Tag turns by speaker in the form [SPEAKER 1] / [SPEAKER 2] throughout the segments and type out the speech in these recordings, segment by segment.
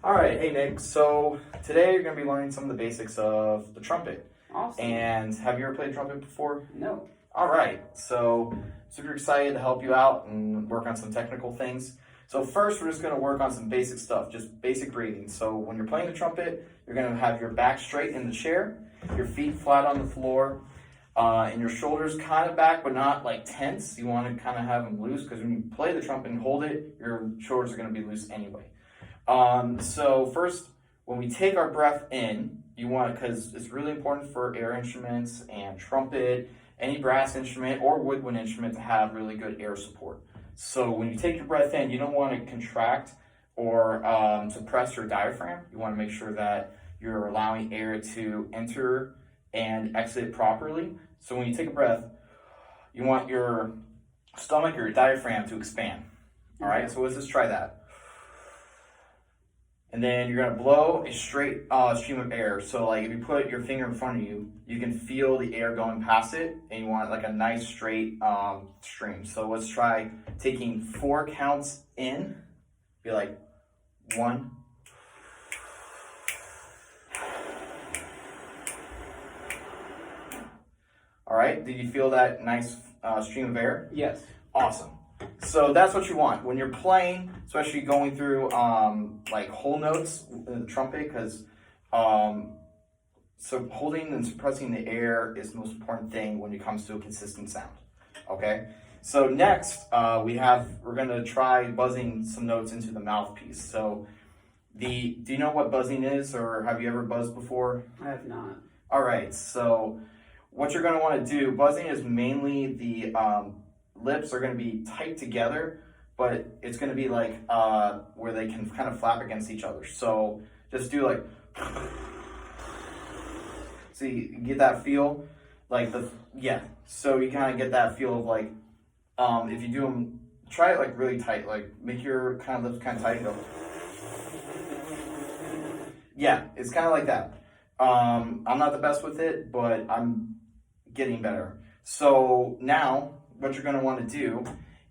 [SPEAKER 1] All right, hey Nick. So today you're going to be learning some of the basics of the trumpet.
[SPEAKER 2] Awesome.
[SPEAKER 1] And have you ever played trumpet before?
[SPEAKER 2] No.
[SPEAKER 1] All right, so super excited to help you out and work on some technical things. So first, we're just going to work on some basic stuff, just basic breathing. So when you're playing the trumpet, you're going to have your back straight in the chair, your feet flat on the floor, and your shoulders kind of back, but not like tense. You want to kind of have them loose because when you play the trumpet and hold it, your shoulders are going to be loose anyway. So first, when we take our breath in, you want, because it's really important for air instruments and trumpet, any brass instrument or woodwind instrument to have really good air support. So when you take your breath in, you don't want to contract or suppress your diaphragm. You want to make sure that you're allowing air to enter and exit properly. So when you take a breath, you want your stomach or your diaphragm to expand. All right, so let's just try that. And then you're gonna blow a straight stream of air. So like if you put your finger in front of you, you can feel the air going past it, and you want like a nice straight stream. So let's try taking 4 counts in. Be like 1. All right, did you feel that nice stream of air?
[SPEAKER 2] Yes.
[SPEAKER 1] Awesome. So that's what you want when you're playing, especially going through like whole notes in the trumpet, because so holding and suppressing the air is the most important thing when it comes to a consistent sound. Okay. So next, we're gonna try buzzing some notes into the mouthpiece. So do you know what buzzing is, or have you ever buzzed before?
[SPEAKER 2] I have not.
[SPEAKER 1] All right. So what you're gonna want to do, buzzing is mainly the lips are going to be tight together, but it's going to be like where they can kind of flap against each other. So just do like, so you get that feel, like so you kind of get that feel of like, if you do them, try it like really tight, like make your kind of lips kind of tight and go. Yeah, it's kind of like that. I'm not the best with it, but I'm getting better. So now, what you're going to want to do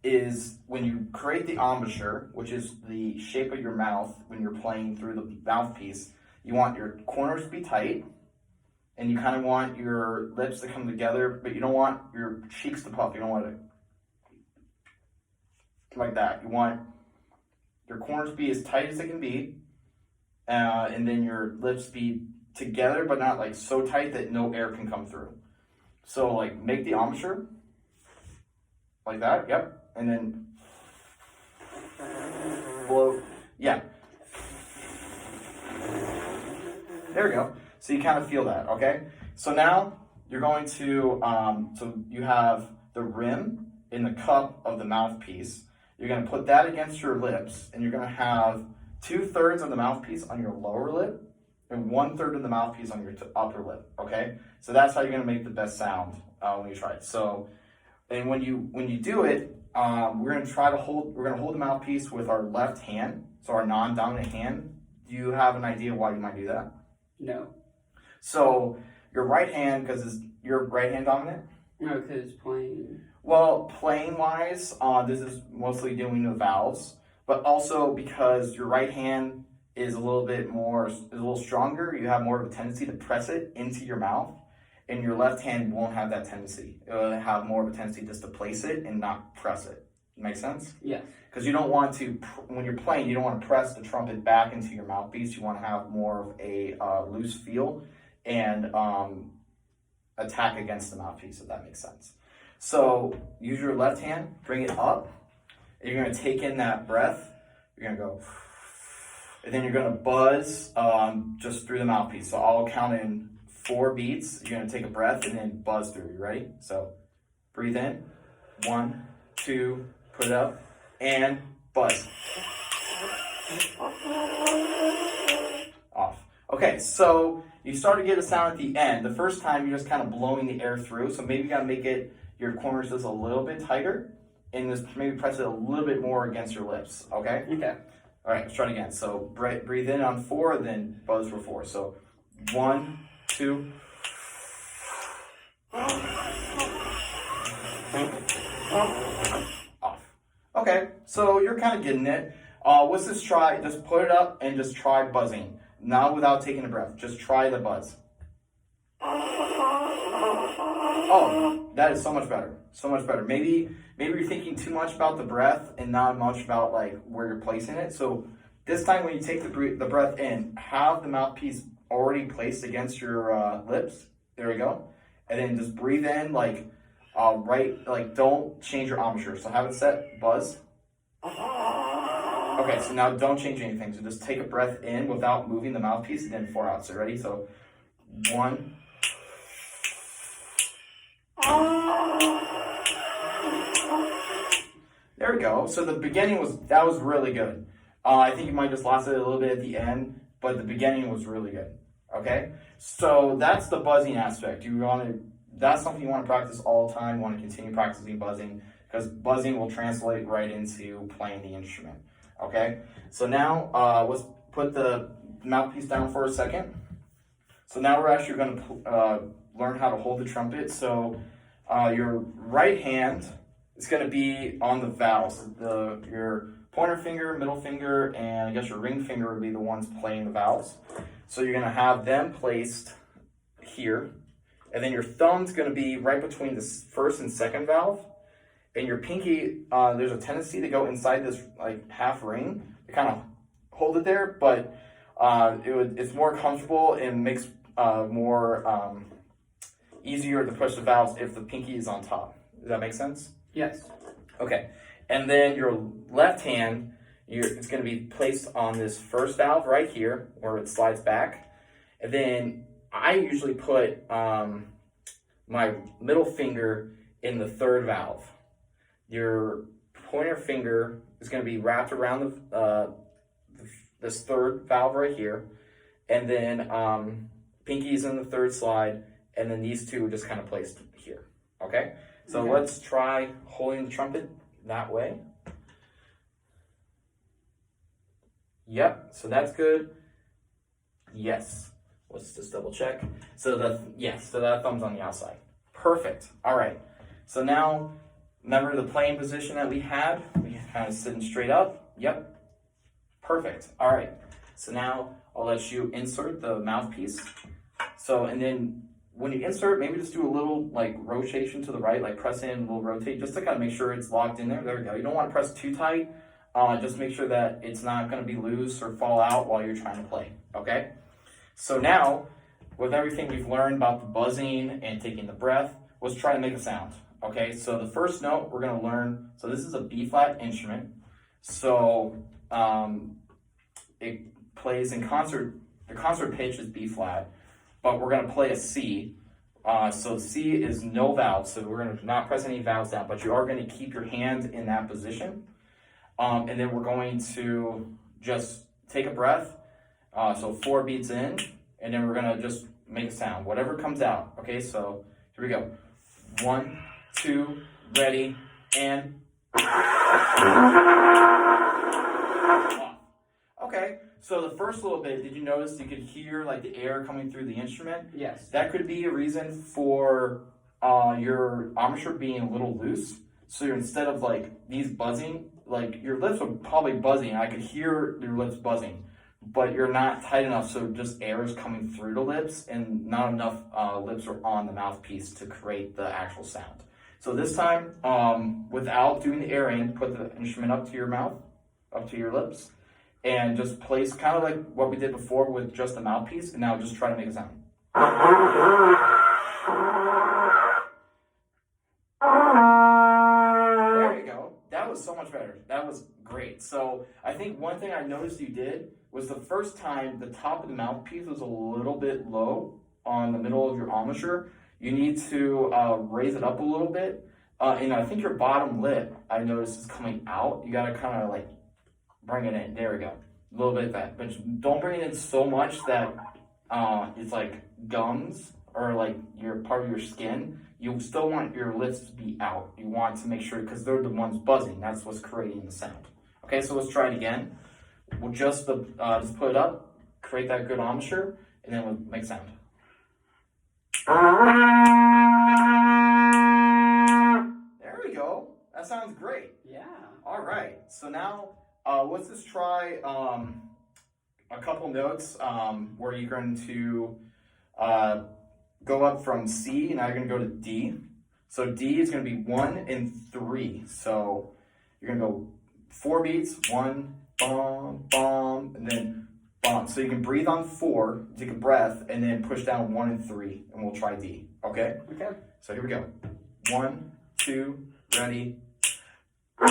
[SPEAKER 1] is when you create the embouchure, which is the shape of your mouth when you're playing through the mouthpiece, you want your corners to be tight, and you kind of want your lips to come together, but you don't want your cheeks to puff. You don't want it like that. You want your corners to be as tight as they can be, and then your lips be together, but not like so tight that no air can come through. So like make the embouchure. Like that, yep. And then blow, yeah. There we go. So you kind of feel that, okay? So now you're going to, so you have the rim in the cup of the mouthpiece. You're going to put that against your lips, and you're going to have 2/3 of the mouthpiece on your lower lip and 1/3 of the mouthpiece on your upper lip, okay? So that's how you're going to make the best sound when you try it. So, and when you do it, we're gonna hold the mouthpiece with our left hand, so our non-dominant hand. Do you have an idea why you might do that?
[SPEAKER 2] No.
[SPEAKER 1] So your right hand, because is your right hand dominant?
[SPEAKER 2] No, because playing.
[SPEAKER 1] Well, playing wise, this is mostly doing the vowels, but also because your right hand is a little stronger. You have more of a tendency to press it into your mouth. And your left hand won't have that tendency. It'll have more of a tendency just to place it and not press it. Make sense?
[SPEAKER 2] Yes.
[SPEAKER 1] Because you don't want to, when you're playing, you don't want to press the trumpet back into your mouthpiece. You want to have more of a loose feel and attack against the mouthpiece, if that makes sense. So use your left hand, bring it up, and you're going to take in that breath. You're going to go, and then you're going to buzz just through the mouthpiece. So I'll count in 4 beats. You're going to take a breath and then buzz through. You ready? So breathe in. 1, 2, put it up, and buzz. Off. Okay, so you start to get a sound at the end. The first time you're just kind of blowing the air through, so maybe you got to make it, your corners just a little bit tighter, and just maybe press it a little bit more against your lips, okay?
[SPEAKER 2] Okay. All
[SPEAKER 1] right, let's try it again. So breathe in on 4, then buzz for 4. So 1, 2. Off. Okay, so you're kind of getting it. Let's just try, just put it up and just try buzzing. Not without taking a breath. Just try the buzz. Oh, that is so much better. So much better. Maybe you're thinking too much about the breath and not much about like where you're placing it. So this time when you take the breath in, have the mouthpiece already placed against your lips. There we go. And then just breathe in like don't change your embouchure. So have it set, buzz. Okay, so now don't change anything. So just take a breath in without moving the mouthpiece and then 4 out. So ready? So 1. There we go. So the beginning was really good. I think you might just lost it a little bit at the end, but the beginning was really good. Okay, so that's the buzzing aspect. That's something you want to practice all the time. You want to continue practicing buzzing because buzzing will translate right into playing the instrument. Okay, so now let's put the mouthpiece down for a second. So now we're actually going to learn how to hold the trumpet. So your right hand is going to be on the valves. Your pointer finger, middle finger, and I guess your ring finger would be the ones playing the valves. So you're going to have them placed here. And then your thumb's going to be right between the first and second valve. And your pinky, there's a tendency to go inside this like half ring to kind of hold it there, but it's more comfortable and makes more easier to push the valves if the pinky is on top. Does that make sense?
[SPEAKER 2] Yes.
[SPEAKER 1] Okay. And then your left hand, it's going to be placed on this first valve right here where it slides back. And then I usually put my middle finger in the third valve. Your pointer finger is going to be wrapped around this third valve right here. And then pinky's in the third slide. And then these two are just kind of placed here. Okay? So let's try holding the trumpet that way. Yep, so that's good. Yes. Let's just double check. So that thumb's on the outside. Perfect. All right. So now, remember the playing position that we had? We kind of sitting straight up. Yep. Perfect. All right. So now I'll let you insert the mouthpiece. So, and then when you insert, maybe just do a little like rotation to the right, like press in, a little rotate, just to kind of make sure it's locked in there. There we go. You don't want to press too tight. Just make sure that it's not going to be loose or fall out while you're trying to play. Okay? So now, with everything we've learned about the buzzing and taking the breath, let's try to make a sound. Okay? So the first note we're going to learn, so this is a B-flat instrument. So it plays in concert, the concert pitch is B-flat, but we're going to play a C. So C is no valves, so we're going to not press any valves down, but you are going to keep your hand in that position. And then we're going to just take a breath. So 4 beats in, and then we're going to just make a sound, whatever comes out. Okay, so here we go. 1, 2, ready, and... Okay, so the first little bit, did you notice you could hear like the air coming through the instrument?
[SPEAKER 2] Yes.
[SPEAKER 1] That could be a reason for your embouchure being a little loose. So you're, instead of like these buzzing, like your lips are probably buzzing. I could hear your lips buzzing, but you're not tight enough, so just air is coming through the lips and not enough lips are on the mouthpiece to create the actual sound. So this time, without doing the air in, put the instrument up to your mouth, up to your lips, and just place kind of like what we did before with just the mouthpiece, and now just try to make a sound. There you go. That was so much better. That was great. So I think one thing I noticed you did was the first time the top of the mouthpiece was a little bit low on the middle of your embouchure. You need to raise it up a little bit. And I think your bottom lip, I noticed, is coming out. You got to kind of like bring it in. There we go. A little bit of that. But don't bring it in so much that it's like gums or like your part of your skin. You still want your lips to be out. You want to make sure, because they're the ones buzzing. That's what's creating the sound. Okay, so let's try it again. We'll just put it up, create that good embouchure, and then we'll make sound. There we go. That sounds great.
[SPEAKER 2] Yeah.
[SPEAKER 1] All right. So now Let's just try a couple notes where you're going to go up from C, and now you're going to go to D. So D is going to be 1 and 3. So you're going to go 4 beats, 1, bum, bum, and then bum. So you can breathe on 4, take a breath, and then push down 1 and 3, and we'll try D. Okay?
[SPEAKER 2] Okay.
[SPEAKER 1] So here we go. 1, 2, ready. There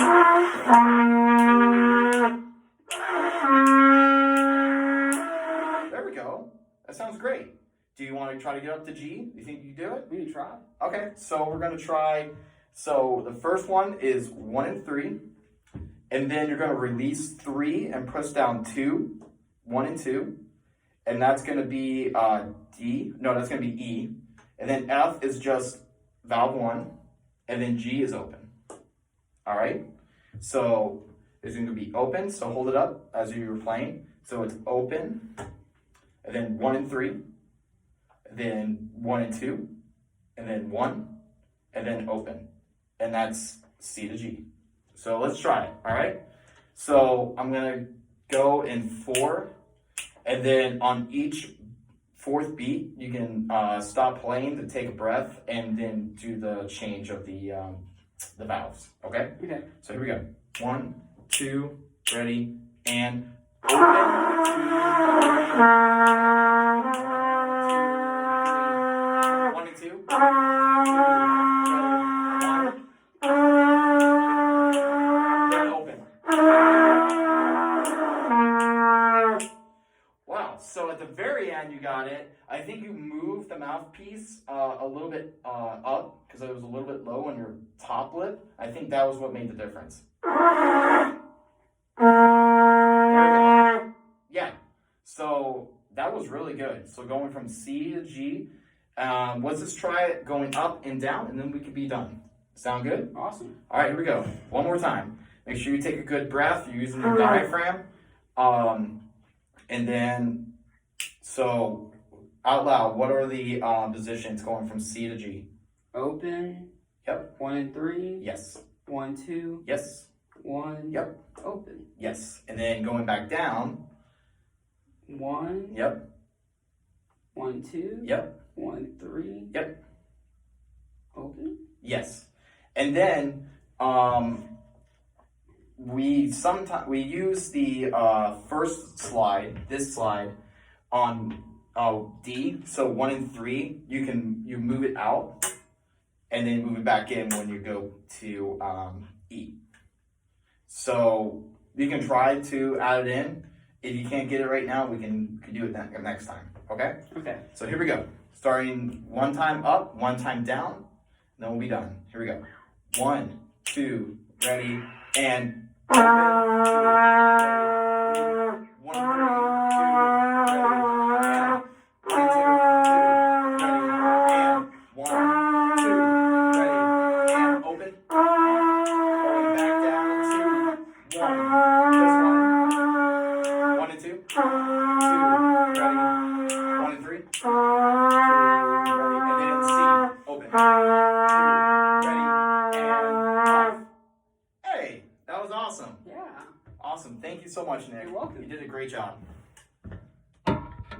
[SPEAKER 1] we go. That sounds great. Do you want to try to get up to G? Do you think you can do it?
[SPEAKER 2] We can try.
[SPEAKER 1] Okay, so we're going to try. So the first one is 1 and 3. And then you're going to release 3 and push down 2, 1 and 2. And that's going to be D. No, that's going to be E. And then F is just valve 1. And then G is open. All right? So it's going to be open. So hold it up as you were playing. So it's open. And then 1 and 3. And then 1 and 2. And then 1. And then open. And that's C to G. So let's try it, all right? So I'm gonna go in 4, and then on each 4th beat, you can stop playing to take a breath, and then do the change of the valves, okay?
[SPEAKER 2] Okay.
[SPEAKER 1] So here we go. 1, 2, ready, and open. 2, 1 and 2. Wow, so at the very end you got it. I think you moved the mouthpiece a little bit up because it was a little bit low on your top lip. I think that was what made the difference. There we go. Yeah, so that was really good. So going from C to G, let's just try it going up and down, and then we could be done. Sound good?
[SPEAKER 2] Awesome.
[SPEAKER 1] All right, here we go. One more time. Make sure you take a good breath. You're using your diaphragm. And then, so out loud, what are the positions going from C to G?
[SPEAKER 2] Open.
[SPEAKER 1] Yep.
[SPEAKER 2] 1 and 3.
[SPEAKER 1] Yes.
[SPEAKER 2] 1, 2.
[SPEAKER 1] Yes.
[SPEAKER 2] 1.
[SPEAKER 1] Yep.
[SPEAKER 2] Open.
[SPEAKER 1] Yes. And then going back down.
[SPEAKER 2] 1.
[SPEAKER 1] Yep.
[SPEAKER 2] 1, 2.
[SPEAKER 1] Yep.
[SPEAKER 2] 1, 3.
[SPEAKER 1] Yep.
[SPEAKER 2] Open.
[SPEAKER 1] Yes. And then we use the first slide, this slide, on D. So 1 and 3, you move it out, and then move it back in when you go to E. So you can try to add it in. If you can't get it right now, we can do it next time. Okay?
[SPEAKER 2] Okay.
[SPEAKER 1] So here we go. Starting 1 time up, 1 time down, then we'll be done. Here we go. 1, 2, ready, and open. 1, 3, 2, ready, and 1, 2, ready, and open. Going back down to 1, just 1, 1 and 2, 2, ready, 1 and 3, 2, ready, and then C, open. 2, ready, and off. Hey, that was awesome.
[SPEAKER 2] Yeah.
[SPEAKER 1] Awesome. Thank you so much, Nick.
[SPEAKER 2] You're welcome.
[SPEAKER 1] You did a great job.